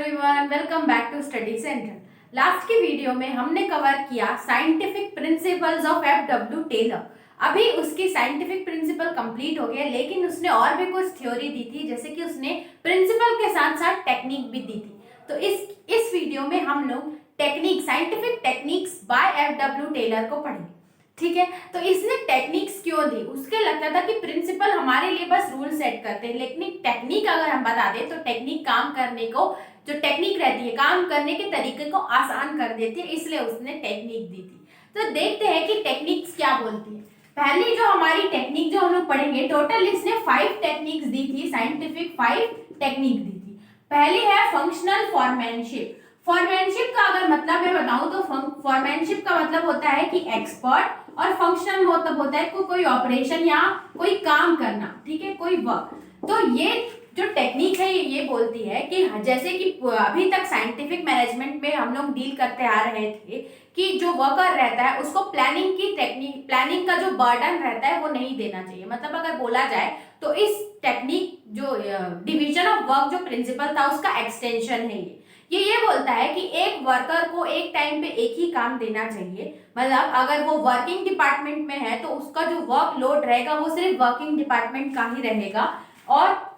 Everyone, welcome back to study centre. Last की video में हमने कवर किया scientific principles of F W. Taylor. अभी उसकी साइंटिफिक प्रिंसिपल कंप्लीट हो गया, लेकिन उसने और भी कुछ थ्योरी दी थी, जैसे कि उसने प्रिंसिपल के साथ साथ टेक्निक भी दी थी। तो इस वीडियो में हम लोग technique, scientific techniques by F W. Taylor को पढ़ेंगे। ठीक है, तो इसने टेक्निक्स क्यों दी? उसके लगता था कि प्रिंसिपल हमारे लिए बस रूल सेट करते हैं, लेकिन टेक्निक अगर हम बता दें तो टेक्निक काम करने को, जो टेक्निक रहती है काम करने के तरीके को आसान कर देती है, इसलिए उसने टेक्निक दी थी। तो देखते हैं कि टेक्निक्स क्या बोलती है। पहली जो हमारी टेक्निक जो हम लोग पढ़ेंगे, टोटल इसने 5 टेक्निक्स दी थी, साइंटिफिक 5 टेक्निक दी थी। पहली है फंक्शनल फॉरमैनशिप। फॉरमैनशिप का अगर मतलब मैं बताऊं तो फॉरमैनशिप का मतलब होता है कि एक्सपर्ट, और फंक्शनल मतलब होता है कोई ऑपरेशन या कोई काम करना, ठीक है, कोई वर्क। तो ये जो टेक्निक है ये बोलती है कि जैसे कि अभी तक साइंटिफिक मैनेजमेंट में हम लोग डील करते आ रहे थे कि जो वर्कर रहता है उसको प्लानिंग की टेक्निक, प्लानिंग का जो बर्डन रहता है वो नहीं देना चाहिए। मतलब अगर बोला जाए तो इस टेक्निक जो डिवीजन ऑफ वर्क जो प्रिंसिपल था उसका एक्सटेंशन है ये बोलता है कि एक वर्कर को एक टाइम पे एक ही काम देना चाहिए। मतलब अगर वो वर्किंग डिपार्टमेंट में है तो उसका जो वर्क लोड रहेगा वो सिर्फ वर्किंग डिपार्टमेंट का ही रहेगा, और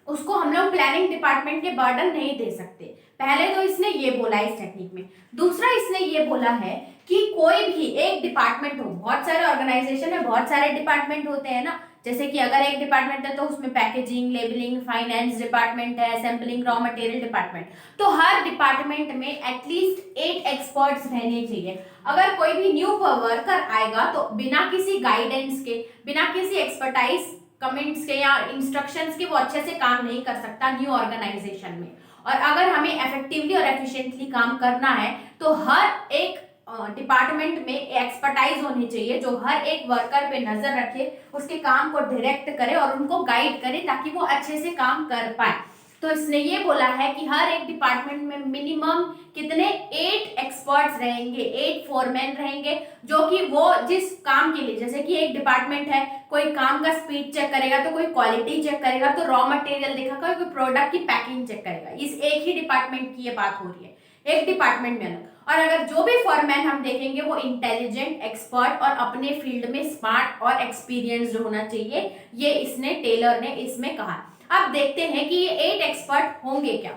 उसको हम लोग प्लानिंग डिपार्टमेंट के बर्डन नहीं दे सकते। पहले तो इसने ये बोला इस टेक्निक में। दूसरा इसने ये बोला है कि कोई भी एक डिपार्टमेंट हो, बहुत सारे ऑर्गेनाइजेशन में बहुत सारे डिपार्टमेंट होते हैं ना, जैसे कि अगर एक डिपार्टमेंट है तो उसमें पैकेजिंग, लेबलिंग, फाइनेंस डिपार्टमेंट है, असेंबलिंग, रॉ मटेरियल डिपार्टमेंट। तो हर डिपार्टमेंट में एटलीस्ट 8 एक्सपर्ट्स रहने चाहिए। अगर कोई भी न्यू वर्कर आएगा तो बिना किसी गाइडेंस के, बिना किसी एक्सपर्टाइज कमेंट्स के या इंस्ट्रक्शंस के वो अच्छे से काम नहीं कर सकता न्यू ऑर्गेनाइजेशन में। और अगर हमें इफेक्टिवली और एफिशिएंटली काम करना है तो हर एक डिपार्टमेंट में एक्सपर्टाइज होनी चाहिए जो हर एक वर्कर पे नजर रखे, उसके काम को डायरेक्ट करे और उनको गाइड करे ताकि वो अच्छे से काम कर पाए। तो इसने ये बोला है कि हर एक डिपार्टमेंट में मिनिमम कितने 8 एक्सपर्ट्स रहेंगे, 8 फोरमैन रहेंगे, जो कि वो जिस काम के लिए, जैसे कि एक डिपार्टमेंट है, कोई काम का स्पीड चेक करेगा, तो कोई क्वालिटी चेक करेगा, तो रॉ मटेरियल देखा, कोई प्रोडक्ट की पैकिंग चेक करेगा। इस एक ही डिपार्टमेंट की ये बात हो रही है, एक डिपार्टमेंट में अलग। और अगर जो भी फॉरमैन हम देखेंगे वो इंटेलिजेंट, एक्सपर्ट और अपने फील्ड में स्मार्ट और एक्सपीरियंस्ड होना चाहिए, ये इसने टेलर ने इसमें कहा। अब देखते हैं कि ये 8 एक्सपर्ट होंगे क्या।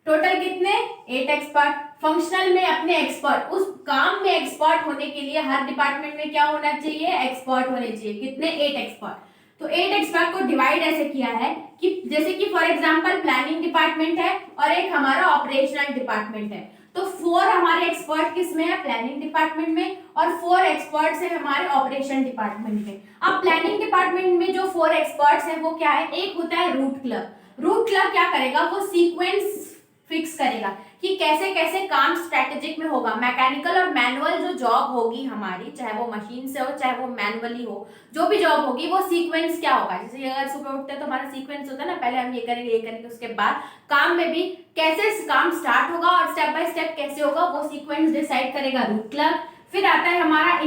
टोटल कितने? 8 एक्सपर्ट। फंक्शनल में अपने एक्सपर्ट, उस काम में एक्सपर्ट होने के लिए हर डिपार्टमेंट में क्या होना चाहिए? एक्सपर्ट होने चाहिए। कितने? 8 एक्सपर्ट। तो 8 एक्सपर्ट को डिवाइड ऐसे किया है कि जैसे कि फॉर एग्जांपल प्लानिंग डिपार्टमेंट है और एक हमारा ऑपरेशनल डिपार्टमेंट है, तो 4 हमारे एक्सपर्ट किसमें है? प्लानिंग डिपार्टमेंट में, और 4 एक्सपर्ट्स हैं हमारे ऑपरेशन डिपार्टमेंट में। अब प्लानिंग डिपार्टमेंट में जो 4 एक्सपर्ट्स हैं वो क्या है? एक होता है रूट क्लर्क। रूट क्लर्क क्या करेगा? वो सीक्वेंस फिक्स करेगा कि कैसे कैसे काम स्ट्रेटेजिक में होगा। मैकेनिकल और मैनुअल जो जॉब होगी हमारी, चाहे वो मशीन से हो चाहे वो मैनुअली हो, जो भी जॉब होगी वो सीक्वेंस क्या होगा। जैसे अगर सुबह उठते हैं तो हमारा सीक्वेंस होता है ना, पहले हम ये करेंगे, उसके बाद काम में भी कैसे काम स्टार्ट होगा और स्टेप बाय स्टेप कैसे होगा वो सीक्वेंस डिसाइड करेगा रूट क्लर्क। फिर आता है हमारा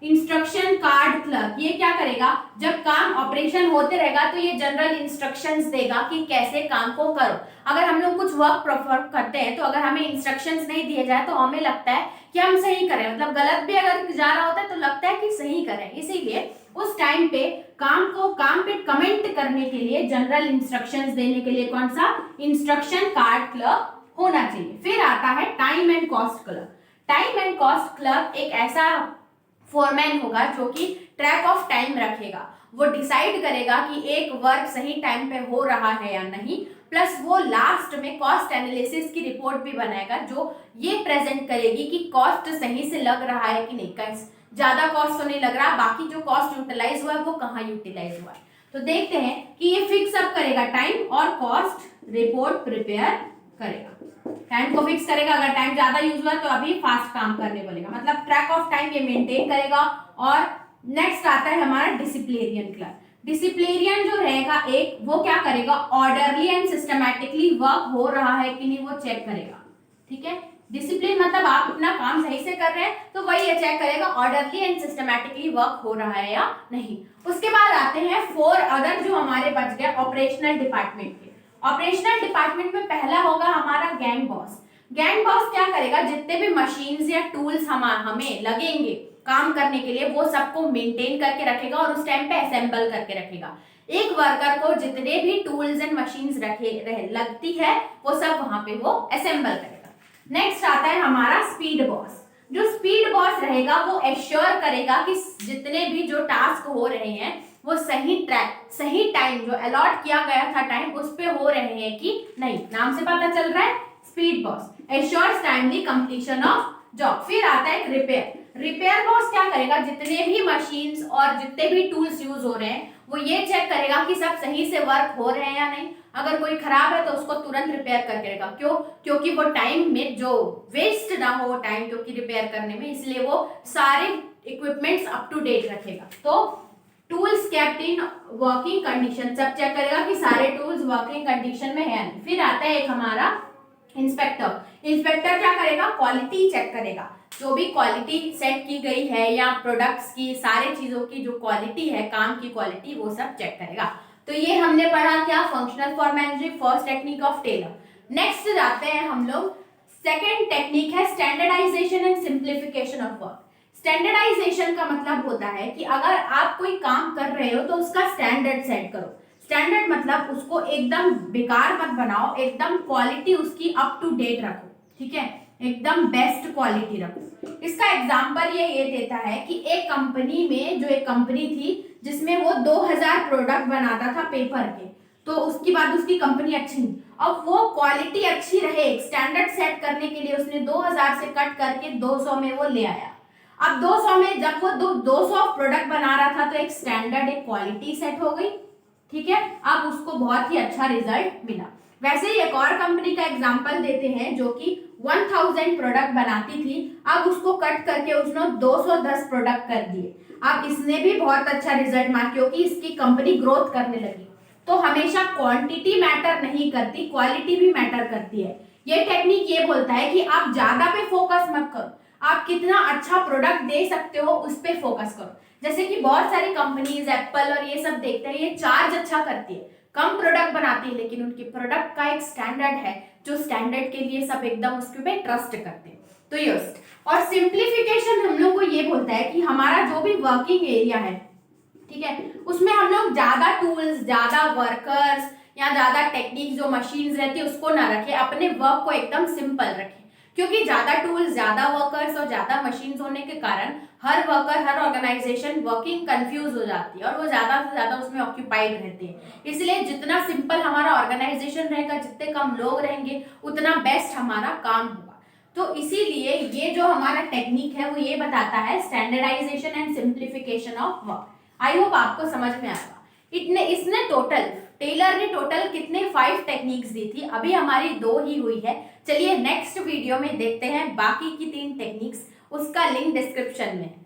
इंस्ट्रक्शन कार्ड क्लर्क। ये क्या करेगा? जब काम ऑपरेशन होते रहेगा तो ये जनरल इंस्ट्रक्शंस देगा कि कैसे काम को करो। अगर हम लोग कुछ वर्क परफॉर्म करते हैं तो अगर हमें इंस्ट्रक्शंस नहीं दिए जाए तो हमें लगता है कि हम सही करें, मतलब गलत भी अगर जा रहा होता है तो लगता है कि सही करें। इसीलिए उस टाइम पे काम पे कमेंट करने के लिए, जनरल इंस्ट्रक्शंस देने के लिए कौन सा? इंस्ट्रक्शन कार्ड क्लर्क होना चाहिए। फिर आता है time and cost clerk. Time and cost clerk एक ऐसा फोरमैन होगा जो कि ट्रैक ऑफ टाइम रखेगा। वो डिसाइड करेगा कि एक वर्क सही टाइम पे हो रहा है या नहीं, प्लस वो लास्ट में कॉस्ट एनालिसिस की रिपोर्ट भी बनाएगा जो ये प्रेजेंट करेगी कि कॉस्ट सही से लग रहा है कि नहीं, ज्यादा कॉस्ट तो नहीं लग रहा, बाकी जो कॉस्ट यूटिलाइज हुआ है वो कहाँ यूटिलाइज हुआ है। तो देखते हैं कि ये फिक्स अप करेगा टाइम और कॉस्ट रिपोर्ट प्रिपेयर करेगा। टाइम को फिक्स करेगा, अगर टाइम ज्यादा यूज हुआ तो अभी फास्ट काम करने बोलेगा, मतलब ट्रैक ऑफ टाइम ये मेंटेन करेगा। और नेक्स्ट आता है हमारा डिसिप्लिनेरियन क्लर्क। डिसिप्लिनेरियन जो रहेगा एक, वो क्या करेगा? ऑर्डरली एंड सिस्टमैटिकली वर्क हो रहा है कि नहीं वो चेक करेगा। ठीक है, डिसिप्लिन मतलब आप अपना काम सही से कर रहे हैं तो वही ये चेक करेगा ऑर्डरली एंड सिस्टमैटिकली वर्क हो रहा है या नहीं। उसके बाद आते हैं 4 अदर जो हमारे बच गए ऑपरेशनल डिपार्टमेंट के। ऑपरेशनल डिपार्टमेंट में पहला होगा हमारा गैंग बॉस। गैंग बॉस क्या करेगा, जितने भी मशीन्स या टूल्स हमें लगेंगे काम करने के लिए वो सबको मेंटेन करके रखेगा और उस टाइम पे असेंबल करके रखेगा। एक वर्कर को जितने भी टूल्स एंड मशीन्स लगती है वो सब वहां पे वो असेंबल करेगा। नेक्स्ट आता है हमारा स्पीड बॉस। जो स्पीड बॉस रहेगा वो एश्योर करेगा कि जितने भी जो टास्क हो रहे हैं वो सही टाइम जो अलॉट किया गया था टाइम उस पे हो रहे हैं कि नहीं, नाम से पता चल रहा है speed boss assures timely completion of job. फिर आता है रिपेयर बॉस क्या करेगा, जितने भी मशीन्स और जितने भी टूल्स यूज हो रहे हैं वो ये चेक करेगा कि सब सही से वर्क हो रहे हैं या नहीं। अगर कोई खराब है तो उसको तुरंत रिपेयर करके रखेगा। क्यों? क्योंकि वो टाइम में जो वेस्ट ना हो टाइम क्योंकि रिपेयर करने में, इसलिए वो सारे इक्विपमेंट्स अप टू डेट रखेगा। तो tools kept in working condition, सब चेक करेगा कि सारे टूल्स वर्किंग कंडीशन में है। फिर आता है एक हमारा इंस्पेक्टर क्या करेगा, क्वालिटी चेक करेगा। जो भी क्वालिटी सेट की गई है या प्रोडक्ट्स की सारी चीजों की जो क्वालिटी है, काम की क्वालिटी, वो सब चेक करेगा। तो ये हमने पढ़ा क्या, functional formality, first technique of Taylor. Next जाते हैं हम लोग, सेकेंड टेक्निक है standardisation and simplification of work. Standardisation का मतलब होता है कि अगर आप कोई काम कर रहे हो तो उसका स्टैंडर्ड सेट करो। स्टैंडर्ड मतलब उसको एकदम बेकार मत बनाओ, एकदम क्वालिटी उसकी अप टू डेट रखो, ठीक है, एकदम बेस्ट क्वालिटी रखो। इसका एग्जांपल ये देता है कि एक कंपनी में जो एक कंपनी थी जिसमें वो 2000 प्रोडक्ट बनाता था पेपर के, तो उसके बाद उसकी कंपनी अच्छी नहीं। अब वो क्वालिटी अच्छी रहे, स्टैंडर्ड सेट करने के लिए उसने 2000 से कट करके 200 में वो ले आया। अब 200 में जब वो 200 प्रोडक्ट बना रहा था तो एक स्टैंडर्ड एक क्वालिटी सेट हो गई, ठीक है। अब उसको बहुत ही अच्छा रिजल्ट मिला। वैसे ही एक और कंपनी का एग्जांपल देते हैं जो कि 1000 प्रोडक्ट बनाती थी, अब उसको कट करके उसने 210 प्रोडक्ट कर दिए। अब इसने भी बहुत अच्छा रिजल्ट मारा क्योंकि इसकी कंपनी ग्रोथ करने लगी। तो हमेशा क्वांटिटी मैटर नहीं करती, क्वालिटी भी मैटर करती है। ये टेक्निक ये बोलता है कि आप ज्यादा पे फोकस मत करो, आप कितना अच्छा प्रोडक्ट दे सकते हो उस पे फोकस करो। जैसे कि बहुत सारी कंपनीज एप्पल और ये सब देखते हैं, ये चार्ज अच्छा करती है, कम प्रोडक्ट बनाती है, लेकिन उनके प्रोडक्ट का एक स्टैंडर्ड है जो स्टैंडर्ड के लिए सब एकदम उसके पे ट्रस्ट करते हैं। तो ये और सिंप्लीफिकेशन हम लोग को ये बोलता है कि हमारा जो भी वर्किंग एरिया है, ठीक है, उसमें हम लोग ज्यादा टूल्स, ज्यादा वर्कर्स या ज्यादा टेक्निक जो मशीन्स रहती है उसको ना रखें, अपने वर्क को एकदम सिंपल रखें। क्योंकि ज्यादा टूल्स, ज्यादा वर्कर्स और ज्यादा मशीन्स होने के कारण हर वर्कर, हर ऑर्गेनाइजेशन वर्किंग कंफ्यूज हो जाती है और वो ज्यादा से ज्यादा उसमें ऑक्यूपाइड रहते हैं। इसलिए जितना सिंपल हमारा ऑर्गेनाइजेशन रहेगा, जितने कम लोग रहेंगे, उतना बेस्ट हमारा काम होगा। तो इसीलिए ये जो हमारा टेक्निक है वो ये बताता है standardisation and simplification of work. I hope आपको समझ में आएगा। इसने टेलर ने टोटल कितने 5 टेक्निक्स दी थी, अभी हमारी 2 ही हुई है। चलिए नेक्स्ट वीडियो में देखते हैं बाकी की 3 टेक्निक्स, उसका लिंक डिस्क्रिप्शन में है।